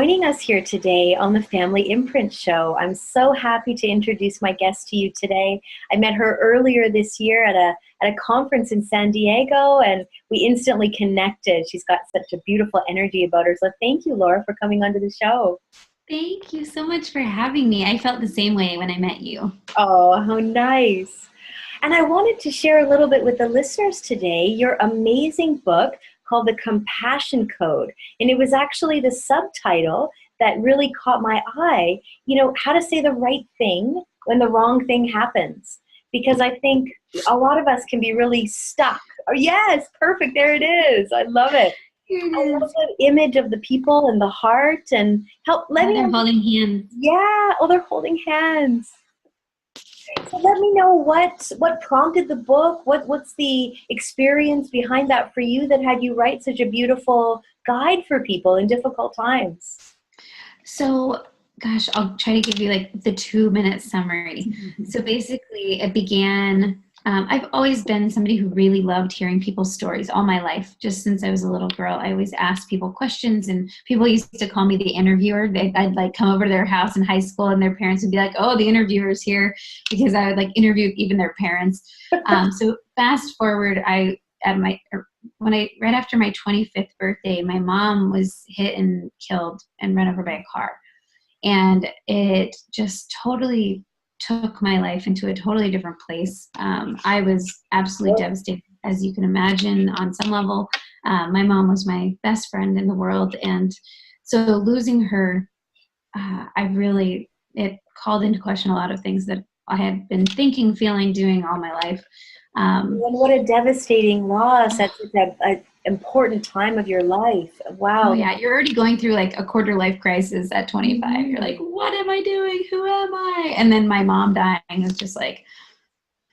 joining us here today on the Family Imprint Show. I'm so happy to introduce my guest to you today. I met her earlier this year at a conference in San Diego, and we instantly connected. She's got such a beautiful energy about her. So thank you, Laura, for coming onto the show. Thank you so much for having me. I felt the same way when I met you. Oh, how nice. And I wanted to share a little bit with the listeners today your amazing book called The Compassion Code. And it was actually the subtitle that really caught my eye, how to say the right thing when the wrong thing happens. Because I think a lot of us can be really stuck. Oh, yes, perfect, there it is. I love it. I love that image of the people and the heart and they're holding hands. Yeah, they're holding hands. So let me know what prompted the book. What's the experience behind that for you that had you write such a beautiful guide for people in difficult times? So, gosh, I'll try to give you like the 2-minute summary. So basically it began, I've always been somebody who really loved hearing people's stories all my life. Just since I was a little girl, I always asked people questions, and people used to call me the interviewer. I'd like come over to their house in high school, and their parents would be like, "Oh, the interviewer's here," because I would like interview even their parents. So fast forward, right after my 25th birthday, my mom was hit and killed and run over by a car, and it just totally took my life into a totally different place. I was absolutely devastated, as you can imagine, on some level. My mom was my best friend in the world. And so losing her, it called into question a lot of things that I had been thinking, feeling, doing all my life. And what a devastating loss at such an important time of your life. Wow. Oh, yeah. You're already going through like a quarter life crisis at 25. Mm-hmm. You're like, what am I doing? Who am I? And then my mom dying is just like,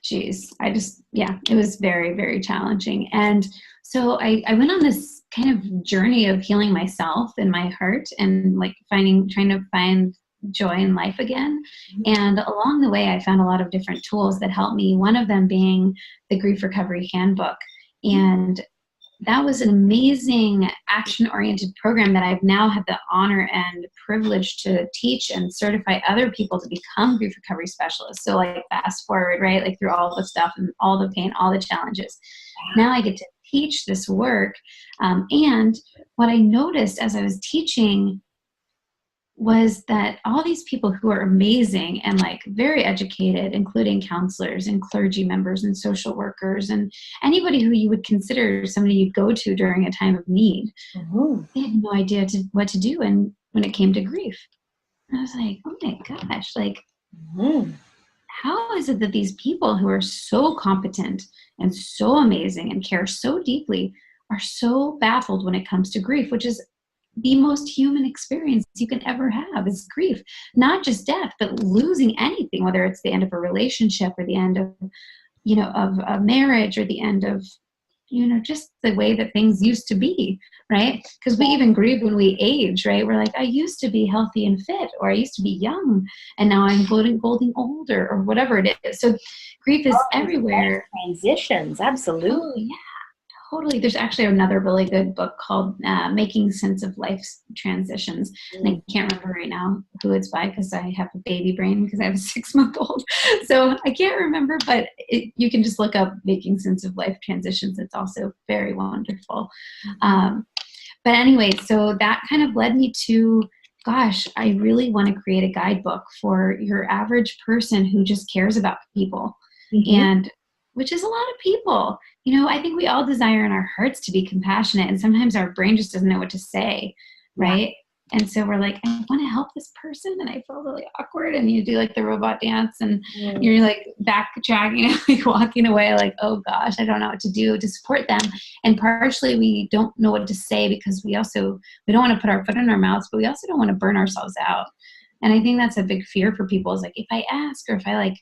geez, it was very, very challenging. And so I went on this kind of journey of healing myself and my heart and like trying to find joy in life again. And along the way, I found a lot of different tools that helped me, one of them being the Grief Recovery Handbook. And that was an amazing action-oriented program that I've now had the honor and privilege to teach and certify other people to become grief recovery specialists. So like fast forward, right? Like through all the stuff and all the pain, all the challenges. Now I get to teach this work. And what I noticed as I was teaching was that all these people who are amazing and like very educated, including counselors and clergy members and social workers and anybody who you would consider somebody you'd go to during a time of need, they had no idea what to do when it came to grief. And I was like, oh my gosh, like, how is it that these people who are so competent and so amazing and care so deeply are so baffled when it comes to grief, which is the most human experience you can ever have is grief, not just death, but losing anything, whether it's the end of a relationship or the end of, of a marriage or the end of, just the way that things used to be, right? Because we even grieve when we age, right? We're like, I used to be healthy and fit, or I used to be young, and now I'm getting older, or whatever it is. So grief is everywhere. Transitions, absolutely. Oh, yeah. Totally. There's actually another really good book called Making Sense of Life's Transitions. And I can't remember right now who it's by because I have a baby brain because I have a 6-month-old. So I can't remember, but you can just look up Making Sense of Life Transitions. It's also very wonderful. But anyway, so that kind of led me to, gosh, I really want to create a guidebook for your average person who just cares about people. And which is a lot of people. I think we all desire in our hearts to be compassionate, and sometimes our brain just doesn't know what to say, right? And so we're like, I want to help this person, and I feel really awkward, and you do like the robot dance, and you're like backtracking, like walking away, like, oh gosh, I don't know what to do to support them. And partially we don't know what to say because we don't want to put our foot in our mouths, but we also don't want to burn ourselves out. And I think that's a big fear for people, is like, if I ask, or if I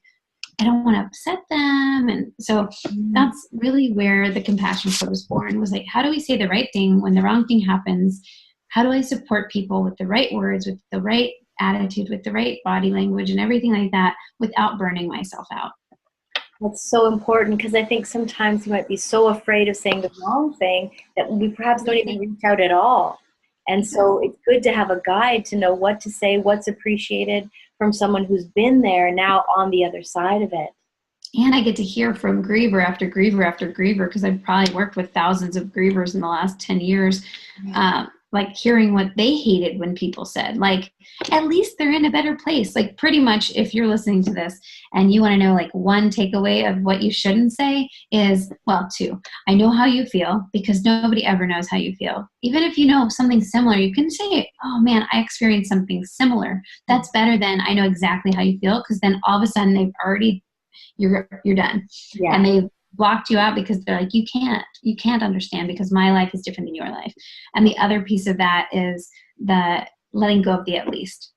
don't want to upset them. And so that's really where the Compassion Code was born, was like, how do we say the right thing when the wrong thing happens? How do I support people with the right words, with the right attitude, with the right body language and everything like that without burning myself out? That's so important, because I think sometimes we might be so afraid of saying the wrong thing that we perhaps don't even reach out at all. And so it's good to have a guide to know what to say, what's appreciated from someone who's been there now on the other side of it. And I get to hear from griever after griever after griever, because I've probably worked with thousands of grievers in the last 10 years, like hearing what they hated when people said, like, at least they're in a better place. Like pretty much if you're listening to this and you want to know like one takeaway of what you shouldn't say is, well, two, I know how you feel, because nobody ever knows how you feel. Even if you know something similar, you can say, oh man, I experienced something similar. That's better than I know exactly how you feel, because then all of a sudden they've already you're done. Yeah. And they blocked you out because they're like, you can't understand because my life is different than your life. And the other piece of that is the letting go of the at least.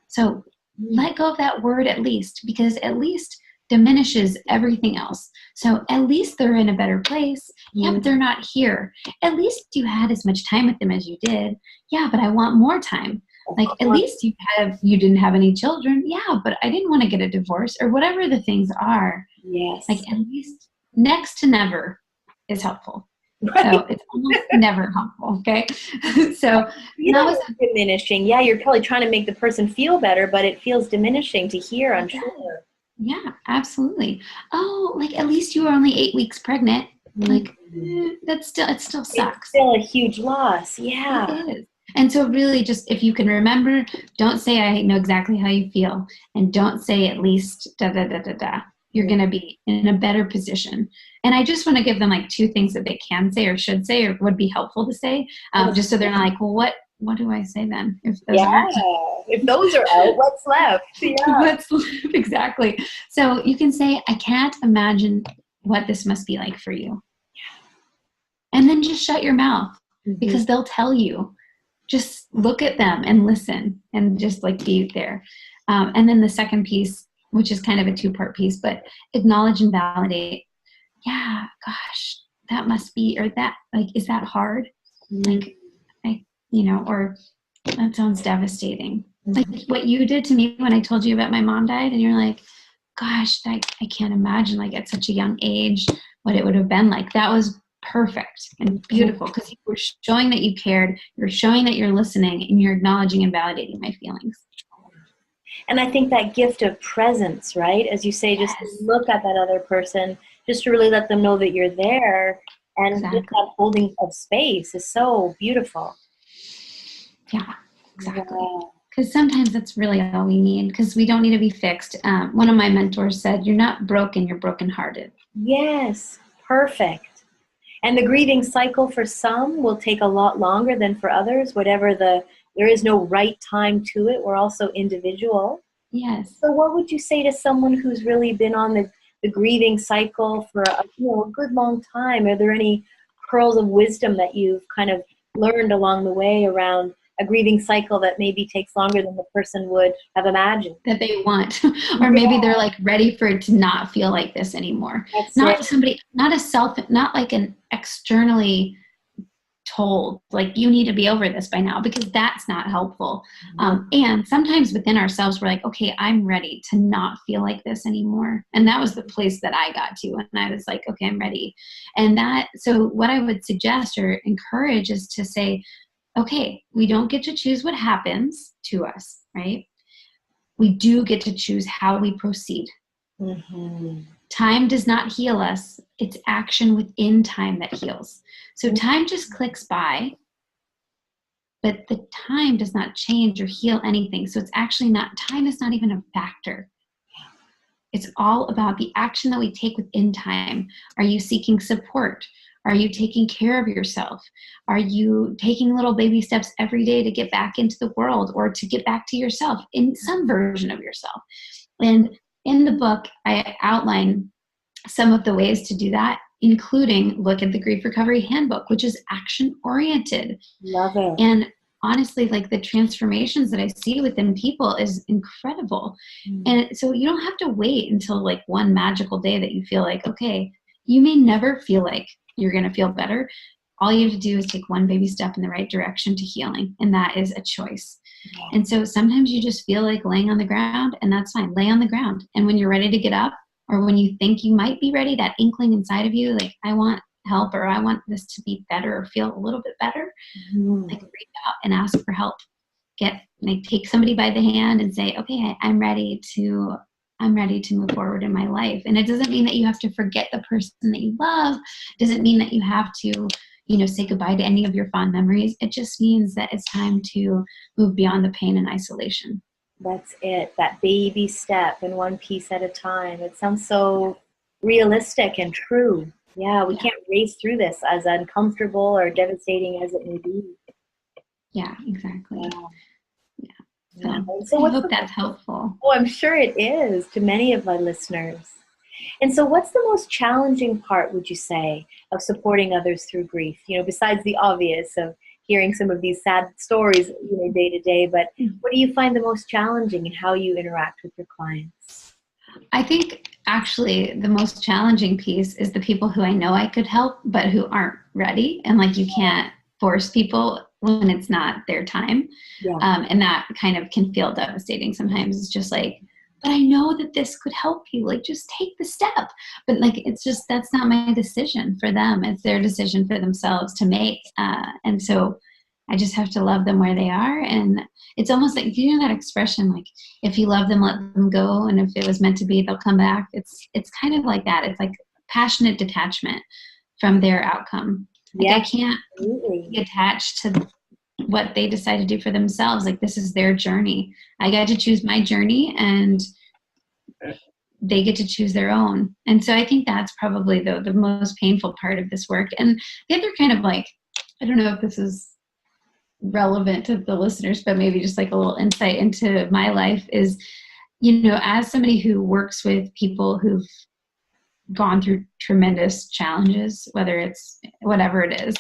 So let go of that word at least, because at least diminishes everything else. So at least they're in a better place. Yeah, but they're not here. At least you had as much time with them as you did. Yeah, but I want more time. Like, at least you didn't have any children. Yeah, but I didn't want to get a divorce, or whatever the things are. Yes. Like, at least next to never is helpful. Right. So it's almost never helpful. Okay. So that was diminishing. Yeah, you're probably trying to make the person feel better, but it feels diminishing to hear, I'm sure. Yeah, absolutely. Oh, like at least you were only 8 weeks pregnant. Like it still sucks. It's still a huge loss. Yeah. It is. And so really just, if you can remember, don't say I know exactly how you feel, and don't say at least da da da da da. You're going to be in a better position. And I just want to give them like two things that they can say or should say or would be helpful to say, just so they're not like, well, what do I say then? If those if those are out, what's left? Yeah. What's left? Exactly. So you can say, I can't imagine what this must be like for you. And then just shut your mouth, because they'll tell you. Just look at them and listen and just like be there. And then the second piece, which is kind of a two-part piece, but acknowledge and validate. Yeah, gosh, that must be, or that, like, is that hard? Like, or that sounds devastating. Like what you did to me when I told you about my mom died, and you're like, gosh, I can't imagine, like, at such a young age what it would have been like. That was perfect and beautiful, because you were showing that you cared, you're showing that you're listening, and you're acknowledging and validating my feelings. And I think that gift of presence, right? As you say, just to look at that other person, just to really let them know that you're there, and just that holding of space is so beautiful. Yeah, exactly. Because sometimes that's really all we need, because we don't need to be fixed. One of my mentors said, you're not broken, you're brokenhearted. Yes, perfect. And the grieving cycle for some will take a lot longer than for others. There is no right time to it. We're also individual. Yes. So what would you say to someone who's really been on the grieving cycle for a good long time? Are there any pearls of wisdom that you've kind of learned along the way around a grieving cycle that maybe takes longer than the person would have imagined? That they want. Or maybe they're like ready for it to not feel like this anymore. That's not like an externally told, like, you need to be over this by now, because that's not helpful. And sometimes within ourselves, we're like, okay, I'm ready to not feel like this anymore. And that was the place that I got to. And I was like, okay, I'm ready. So what I would suggest or encourage is to say, okay, we don't get to choose what happens to us, right? We do get to choose how we proceed. Time does not heal us. It's action within time that heals. So time just clicks by, but the time does not change or heal anything. So it's actually time is not even a factor. It's all about the action that we take within time. Are you seeking support? Are you taking care of yourself? Are you taking little baby steps every day to get back into the world, or to get back to yourself, in some version of yourself? And in the book, I outline some of the ways to do that, including look at the Grief Recovery Handbook, which is action-oriented. Love it. And honestly, like, the transformations that I see within people is incredible. And so you don't have to wait until like one magical day that you feel like, okay, you may never feel like you're going to feel better. All you have to do is take one baby step in the right direction to healing. And that is a choice. And so sometimes you just feel like laying on the ground, and that's fine. Lay on the ground. And when you're ready to get up, or when you think you might be ready, that inkling inside of you, like, I want help, or I want this to be better or feel a little bit better, like reach out and ask for help. Take somebody by the hand and say, okay, I'm ready to move forward in my life. And it doesn't mean that you have to forget the person that you love. It doesn't mean that you have to, say goodbye to any of your fond memories. It just means that it's time to move beyond the pain and isolation. That's it. That baby step, and one piece at a time. It sounds so realistic and true. Yeah, we can't race through this, as uncomfortable or devastating as it may be. Yeah, exactly. Yeah. So I hope that's helpful. Oh, I'm sure it is to many of my listeners. And so what's the most challenging part, would you say, of supporting others through grief? Besides the obvious of hearing some of these sad stories, day to day, but what do you find the most challenging in how you interact with your clients? I think actually the most challenging piece is the people who I know I could help, but who aren't ready. And you can't force people when it's not their time. Yeah. And that kind of can feel devastating sometimes. It's just but I know that this could help you. Just take the step. But it's just, that's not my decision for them. It's their decision for themselves to make. And so I just have to love them where they are. And it's almost like, that expression, if you love them, let them go. And if it was meant to be, they'll come back. It's kind of like that. It's like passionate detachment from their outcome. I can't be attached to what they decide to do for themselves. This is their journey. I got to choose my journey, and they get to choose their own. And so I think that's probably the most painful part of this work. And the other kind of I don't know if this is relevant to the listeners, but maybe just a little insight into my life is, as somebody who works with people who've gone through tremendous challenges, whether it's whatever it is,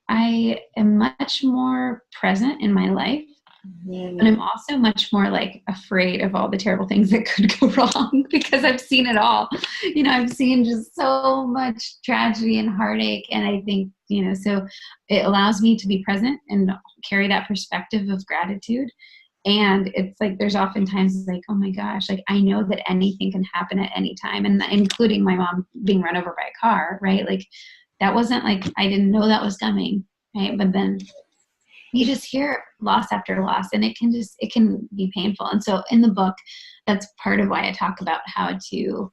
I am much more present in my life, but I'm also much more afraid of all the terrible things that could go wrong, because I've seen it all. I've seen just so much tragedy and heartache, and I think, so it allows me to be present and carry that perspective of gratitude. And it's there's oftentimes oh my gosh, I know that anything can happen at any time, and including my mom being run over by a car, right? That wasn't I didn't know that was coming, right? But then you just hear loss after loss, and it can be painful. And so in the book, that's part of why I talk about how to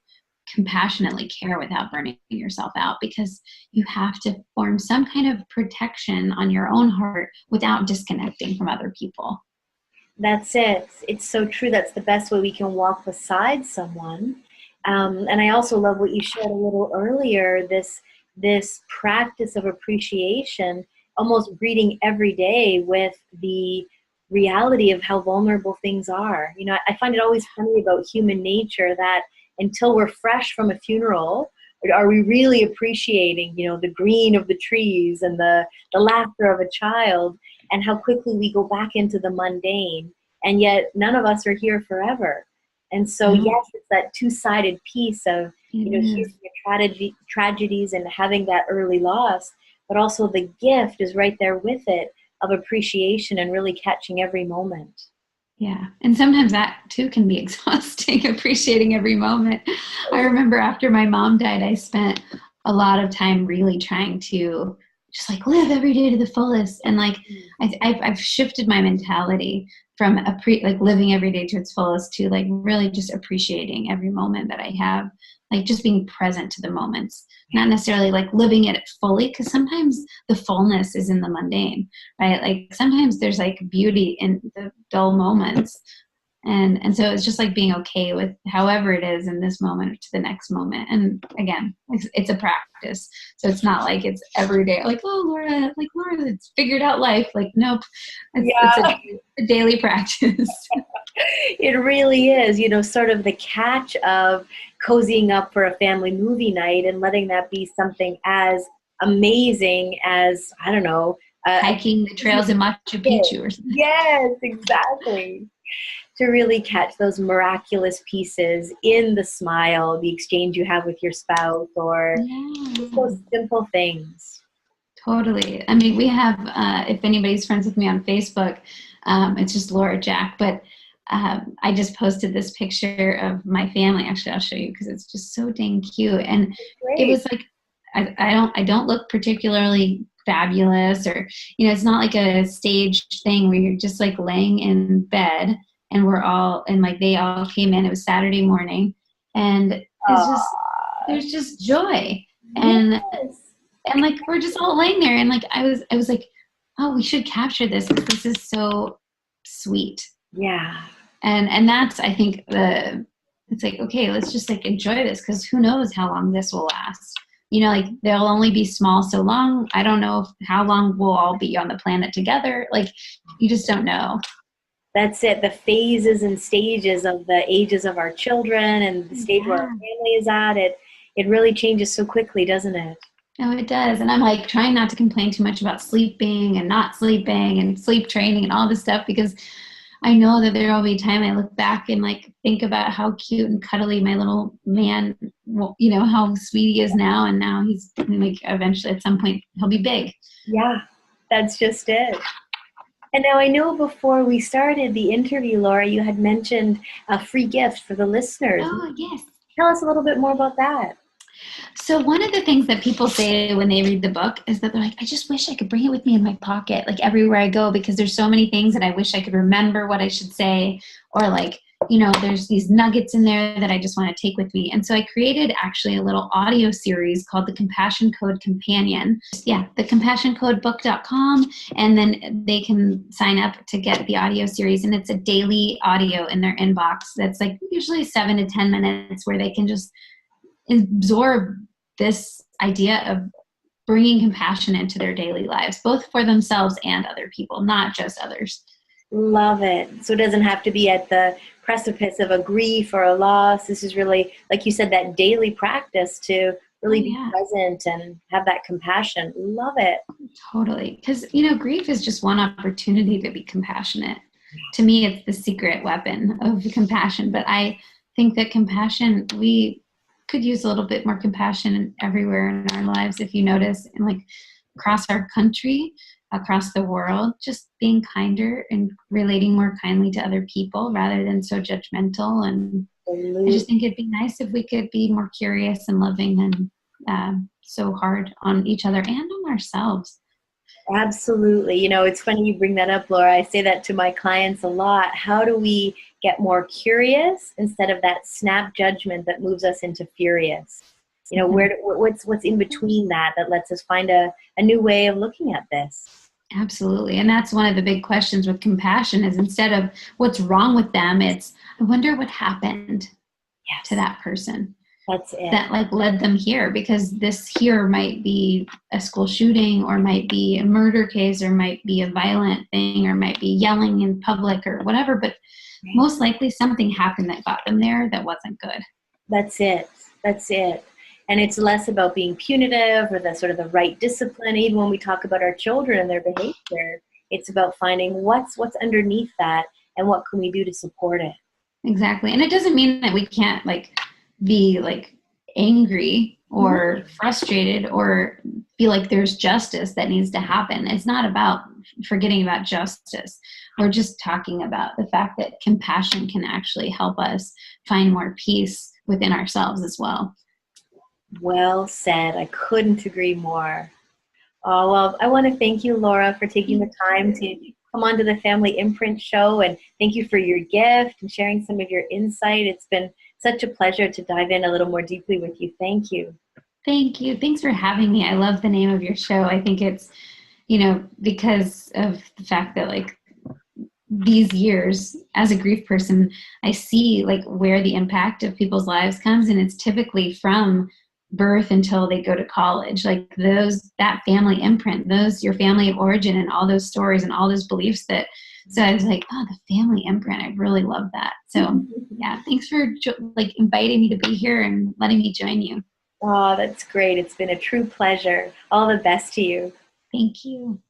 compassionately care without burning yourself out, because you have to form some kind of protection on your own heart without disconnecting from other people. That's it. It's so true. That's the best way we can walk beside someone. And I also love what you shared a little earlier, this practice of appreciation, almost greeting every day with the reality of how vulnerable things are. I find it always funny about human nature that until we're fresh from a funeral, are we really appreciating, the green of the trees and the laughter of a child, and how quickly we go back into the mundane. And yet none of us are here forever. And so, yes, it's that two-sided piece of, hearing the tragedies and having that early loss, but also the gift is right there with it of appreciation and really catching every moment. Yeah. And sometimes that too can be exhausting, appreciating every moment. I remember after my mom died, I spent a lot of time really trying to just live every day to the fullest. And I've shifted my mentality from living every day to its fullest to really just appreciating every moment that I have, just being present to the moments, not necessarily living it fully, because sometimes the fullness is in the mundane, right? Sometimes there's beauty in the dull moments. And so it's just being okay with however it is in this moment to the next moment. And again, it's a practice. So it's not it's every day, oh, Laura, it's figured out life. Nope. It's a daily practice. It really is, sort of the catch of cozying up for a family movie night and letting that be something as amazing as, I don't know, hiking the trails in Machu Picchu or something. Yes, exactly. To really catch those miraculous pieces in the smile, the exchange you have with your spouse, or just those simple things. Totally. I mean, we have, if anybody's friends with me on Facebook, it's just Laura Jack, but I just posted this picture of my family. Actually, I'll show you because it's just so dang cute. And it was I don't look particularly fabulous, or, you know, it's not like a staged thing where you're just like laying in bed and we're all, and like they all came in, it was Saturday morning, and it's just, there's just joy. And Yes. like we're just all laying there, and like I was like, oh, we should capture this because this is so sweet. Yeah. And that's, I think, it's like, okay, let's just like enjoy this, because who knows how long this will last. You know, like they'll only be small so long. I don't know how long we'll all be on the planet together. Like, you just don't know. That's it. The phases and stages of the ages of our children and the stage where our Yeah. family is at, it really changes so quickly, doesn't it? No, it does. And I'm like trying not to complain too much about sleeping and not sleeping and sleep training and all this stuff, because I know that there will be time I look back and like think about how cute and cuddly my little man, well, you know, how sweet he is now. And now he's like, eventually at some point he'll be big. Yeah, that's just it. And now I know before we started the interview, Laura, you had mentioned a free gift for the listeners. Oh, yes. Tell us a little bit more about that. So one of the things that people say when they read the book is that they're like, I just wish I could bring it with me in my pocket, like everywhere I go, because there's so many things that I wish I could remember what I should say, or like, you know, there's these nuggets in there that I just want to take with me. And so I created actually a little audio series called the Compassion Code Companion. Yeah, the compassioncodebook.com, and then they can sign up to get the audio series, and it's a daily audio in their inbox that's like usually 7 to 10 minutes, where they can just absorb this idea of bringing compassion into their daily lives, both for themselves and other people, not just others. Love it. So it doesn't have to be at the precipice of a grief or a loss. This is really, like you said, that daily practice to really be present and have that compassion. Love it. Totally. Because, you know, grief is just one opportunity to be compassionate. To me, it's the secret weapon of compassion. But I think that compassion, we could use a little bit more compassion everywhere in our lives, if you notice, and like across our country, across the world, just being kinder and relating more kindly to other people rather than so judgmental. And I just think it'd be nice if we could be more curious and loving and so hard on each other and on ourselves. Absolutely. You know, it's funny you bring that up, Laura. I say that to my clients a lot. How do we get more curious instead of that snap judgment that moves us into furious? You know, what's in between that lets us find a new way of looking at this? Absolutely. And that's one of the big questions with compassion, is instead of what's wrong with them, it's, I wonder what happened to that person. That's it. That like led them here, because this here might be a school shooting, or might be a murder case, or might be a violent thing, or might be yelling in public or whatever, but most likely something happened that got them there that wasn't good. That's it. That's it. And it's less about being punitive or the sort of the right discipline. Even when we talk about our children and their behavior, it's about finding what's underneath that and what can we do to support it. Exactly. And it doesn't mean that we can't like be like angry or frustrated or feel like there's justice that needs to happen. It's not about forgetting about justice. We're just talking about the fact that compassion can actually help us find more peace within ourselves as well. Well said. I couldn't agree more. Oh, well, I want to thank you, Laura, for taking the time to come onto the Family Imprint Show, and thank you for your gift and sharing some of your insight. It's been such a pleasure to dive in a little more deeply with you. Thank you. Thank you. Thanks for having me. I love the name of your show. I think it's, you know, because of the fact that like these years as a grief person, I see like where the impact of people's lives comes, and it's typically from birth until they go to college, like that family imprint, your family of origin, and all those stories and all those beliefs so I was like, oh, the family imprint, I really love that. So yeah, thanks for like inviting me to be here and letting me join you. Oh, that's great. It's been a true pleasure. All the best to you. Thank you.